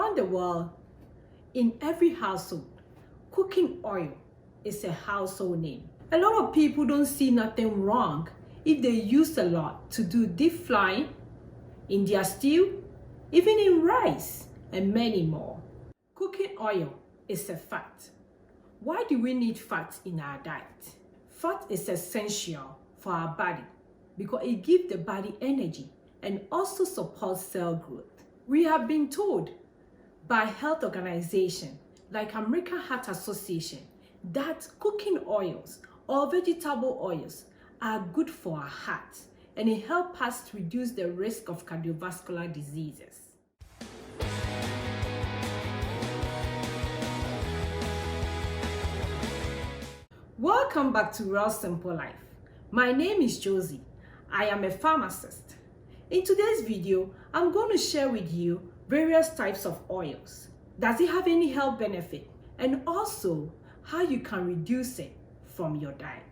Around the world, in every household, cooking oil is a household name. A lot of people don't see nothing wrong if they use a lot to do deep frying, in their stew, even in rice, and many more. Cooking oil is a fat. Why do we need fat in our diet? Fat is essential for our body because it gives the body energy and also supports cell growth. We have been told by health organizations like American Heart Association that cooking oils or vegetable oils are good for our heart and it helps us reduce the risk of cardiovascular diseases. Welcome back to Real Simple Life. My name is Josy. I am a pharmacist. In today's video, I'm going to share with you various types of oils. Does it have any health benefit? And also how you can reduce it from your diet.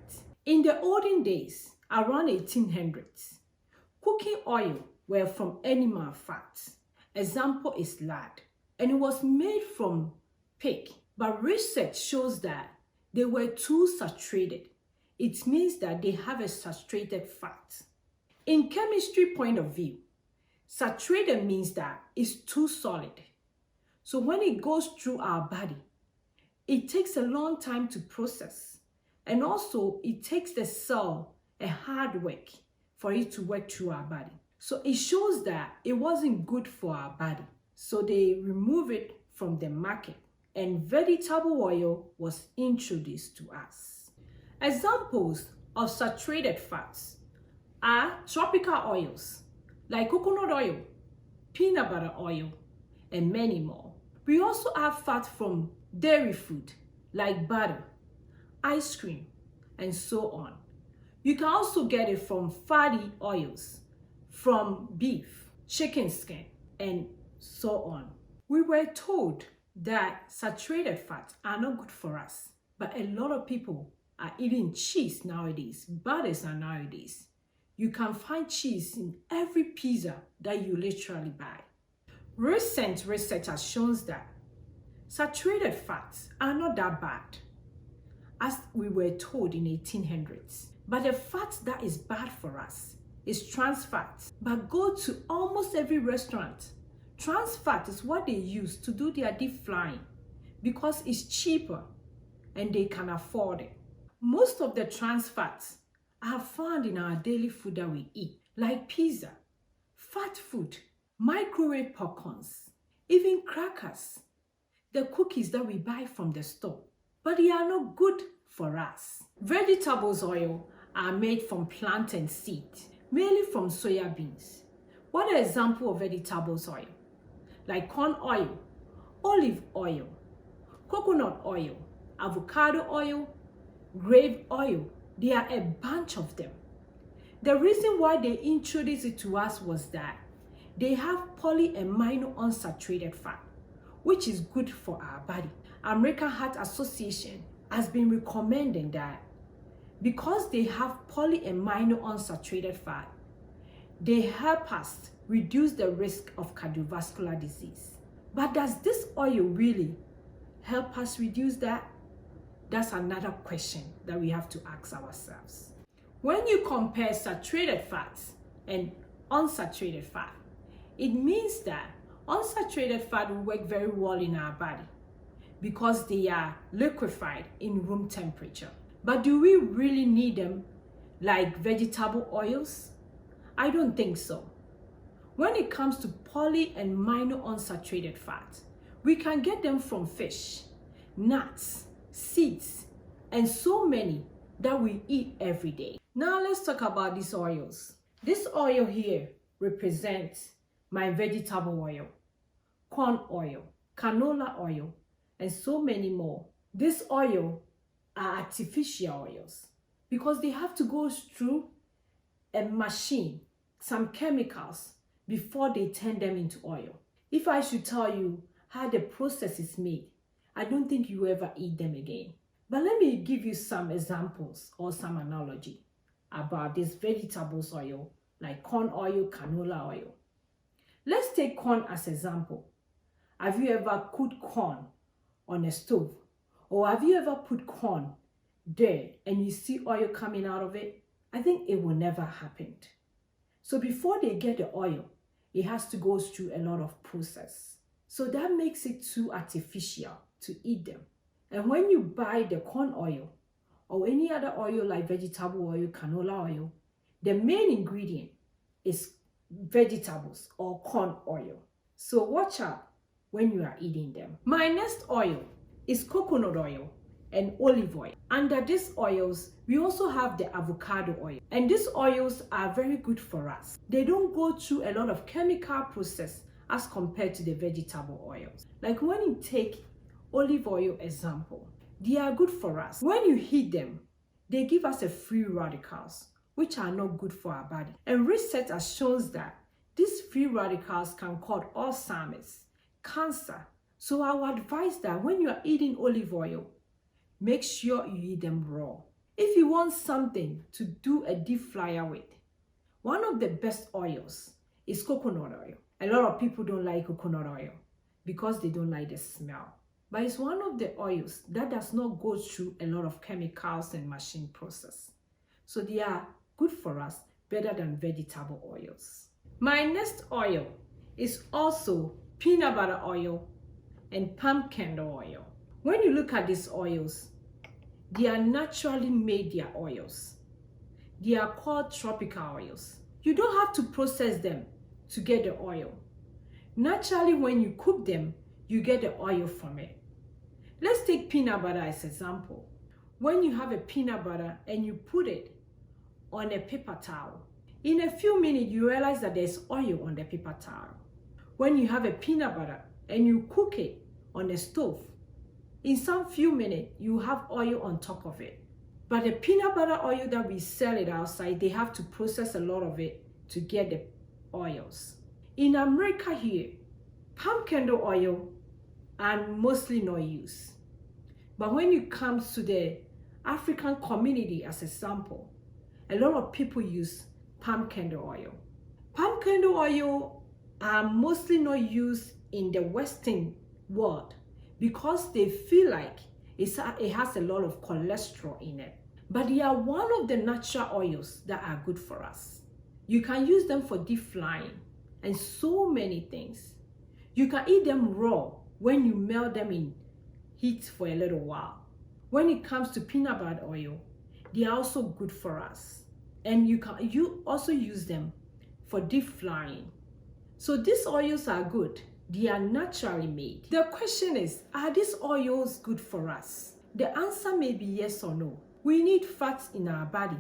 In the olden days, around 1800s, cooking oil were from animal fats. Example is lard, and it was made from pig. But research shows that they were too saturated. It means that they have a saturated fat. In chemistry point of view, saturated means that it's too solid. So when it goes through our body, it takes a long time to process. And also it takes the cell a hard work for it to work through our body. So it shows that it wasn't good for our body. So they remove it from the market and vegetable oil was introduced to us. Examples of saturated fats are tropical oils like coconut oil, peanut butter oil, and many more. We also have fat from dairy food like butter, ice cream, and so on. You can also get it from fatty oils, from beef, chicken skin, and so on. We were told that saturated fats are not good for us, but a lot of people are eating cheese nowadays, butters are nowadays. You can find cheese in every pizza that you literally buy. Recent research has shown that saturated fats are not that bad as we were told in 1800s. But the fat that is bad for us is trans fat. But go to almost every restaurant. Trans fat is what they use to do their deep frying because it's cheaper and they can afford it. Most of the trans fats are found in our daily food that we eat, like pizza, fat food, microwave popcorns, even crackers, the cookies that we buy from the store. But they are not good for us. Vegetables oil are made from plantain seed, mainly from soya beans. What are examples of vegetables oil? Like corn oil, olive oil, coconut oil, avocado oil, grape oil. There are a bunch of them. The reason why they introduced it to us was that they have polyamino unsaturated fat, which is good for our body. American Heart Association has been recommending that because they have polyamino unsaturated fat, they help us reduce the risk of cardiovascular disease. But does this oil really help us reduce that? That's another question that we have to ask ourselves. When you compare saturated fats and unsaturated fat, it means that unsaturated fat will work very well in our body because they are liquefied in room temperature. But do we really need them like vegetable oils? I don't think so. When it comes to poly and minor unsaturated fat, we can get them from fish, nuts, seeds, and so many that we eat every day. Now let's talk about these oils. This oil here represents my vegetable oil, corn oil, canola oil, and so many more. This oil are artificial oils because they have to go through a machine, some chemicals, before they turn them into oil. If I should tell you how the process is made, I don't think you ever eat them again. But let me give you some examples or some analogy about this vegetables oil, like corn oil, canola oil. Let's take corn as example. Have you ever cooked corn on a stove? Or have you ever put corn there and you see oil coming out of it? I think it will never happen. So before they get the oil, it has to go through a lot of process. So that makes it too artificial to eat them. And when you buy the corn oil or any other oil like vegetable oil, canola oil, the main ingredient is vegetables or corn oil. So watch out when you are eating them. My next oil is coconut oil and olive oil. Under these oils, we also have the avocado oil. And these oils are very good for us. They don't go through a lot of chemical process as compared to the vegetable oils. Like when you take olive oil example, they are good for us. When you heat them, they give us a free radicals, which are not good for our body. And research has shown that these free radicals can cause Alzheimer's, cancer. So I would advise that when you are eating olive oil, make sure you eat them raw. If you want something to do a deep fryer with, one of the best oils is coconut oil. A lot of people don't like coconut oil because they don't like the smell. But it's one of the oils that does not go through a lot of chemicals and machine process. So they are good for us, better than vegetable oils. My next oil is also peanut butter oil and palm kernel oil. When you look at these oils, they are naturally made their oils. They are called tropical oils. You don't have to process them to get the oil. Naturally, when you cook them, you get the oil from it. Let's take peanut butter as an example. When you have a peanut butter and you put it on a paper towel, in a few minutes you realize that there's oil on the paper towel. When you have a peanut butter and you cook it on a stove, in some few minutes you have oil on top of it. But the peanut butter oil that we sell it outside, they have to process a lot of it to get the oils. In America here, palm kernel oil are mostly not used. But when it comes to the African community as a sample, a lot of people use palm kernel oil. Palm kernel oil are mostly not used in the Western world because they feel like it has a lot of cholesterol in it. But they are one of the natural oils that are good for us. You can use them for deep frying and so many things. You can eat them raw when you melt them in heat for a little while. When it comes to peanut butter oil, they are also good for us. And you also use them for deep frying. So these oils are good. They are naturally made. The question is, are these oils good for us? The answer may be yes or no. We need fats in our body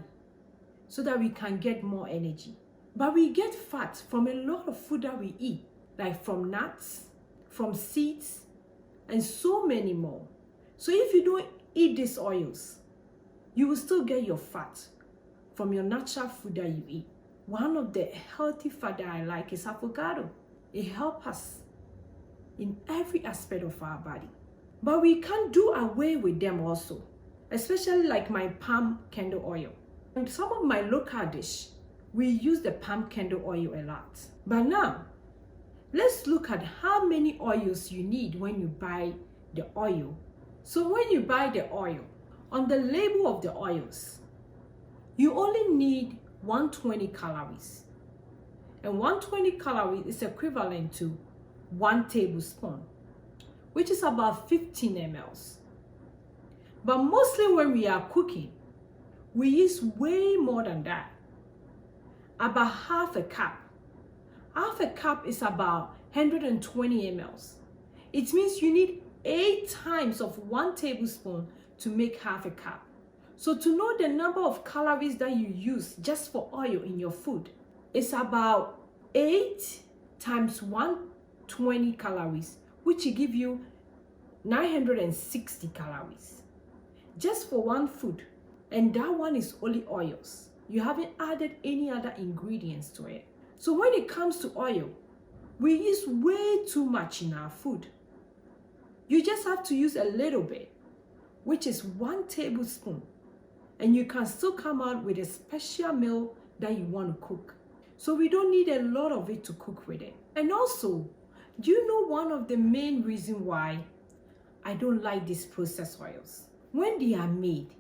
so that we can get more energy. But we get fat from a lot of food that we eat, like from nuts, from seeds, and so many more. So if you don't eat these oils, you will still get your fat from your natural food that you eat. One of the healthy fat that I like is avocado. It helps us in every aspect of our body. But we can't do away with them also, especially like my palm kernel oil. In some of my local dish, we use the palm kernel oil a lot. But now, let's look at how many oils you need when you buy the oil. So when you buy the oil, on the label of the oils, you only need 120 calories. And 120 calories is equivalent to 1 tablespoon, which is about 15 ml. But mostly when we are cooking, we use way more than that. About half a cup. Half a cup is about 120 ml. It means you need 8 times of 1 tablespoon to make half a cup. So to know the number of calories that you use just for oil in your food, it's about 8 times 120 calories, which will give you 960 calories just for one food. And that one is only oils. You haven't added any other ingredients to it. So when it comes to oil, we use way too much in our food. You just have to use a little bit, which is 1 tablespoon. And you can still come out with a special meal that you want to cook. So we don't need a lot of it to cook with it. And also, Do you know one of the main reasons why I don't like these processed oils? When they are made,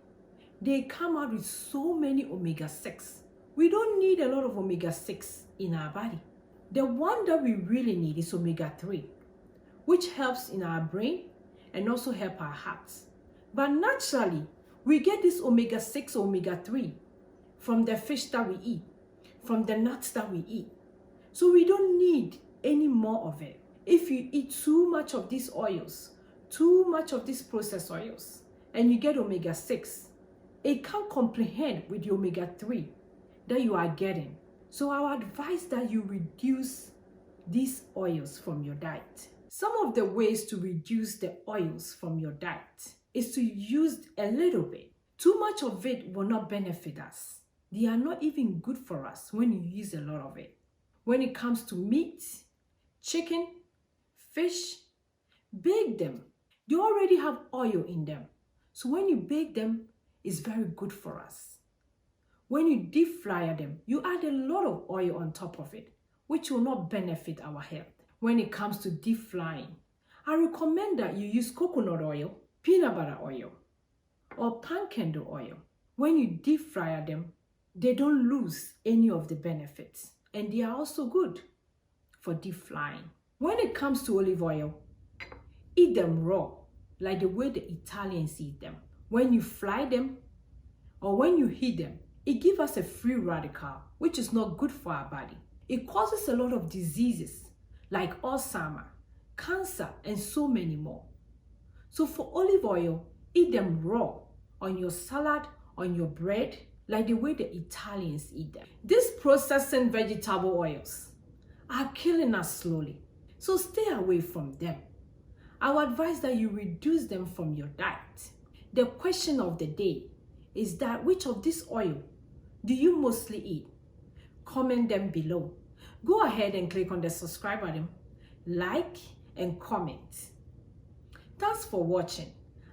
they come out with so many omega-6. We don't need a lot of omega-6 in our body. The one that we really need is omega-3, which helps in our brain and also help our hearts. But naturally, we get this omega-6, omega-3 from the fish that we eat, from the nuts that we eat. So we don't need any more of it. If you eat too much of these oils, too much of these processed oils, and you get omega-6, it can't comprehend with the omega-3 that you are getting. So I would advise that you reduce these oils from your diet. Some of the ways to reduce the oils from your diet is to use a little bit. Too much of it will not benefit us. They are not even good for us when you use a lot of it. When it comes to meat, chicken, fish, bake them. They already have oil in them. So when you bake them, it's very good for us. When you deep fry them, you add a lot of oil on top of it, which will not benefit our health. When it comes to deep frying, I recommend that you use coconut oil, peanut butter oil, or palm kernel oil. When you deep fry them, they don't lose any of the benefits, and they are also good for deep frying. When it comes to olive oil, eat them raw, like the way the Italians eat them. When you fry them or when you heat them, it gives us a free radical, which is not good for our body. It causes a lot of diseases like Alzheimer's, cancer, and so many more. So for olive oil, eat them raw on your salad, on your bread, like the way the Italians eat them. These processing vegetable oils are killing us slowly, so stay away from them. I would advise that you reduce them from your diet. The question of the day is that which of this oil do you mostly eat? Comment them below. Go ahead and click on the subscribe button, like and comment. Thanks for watching.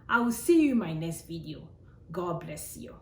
I will see you in my next video. God bless you.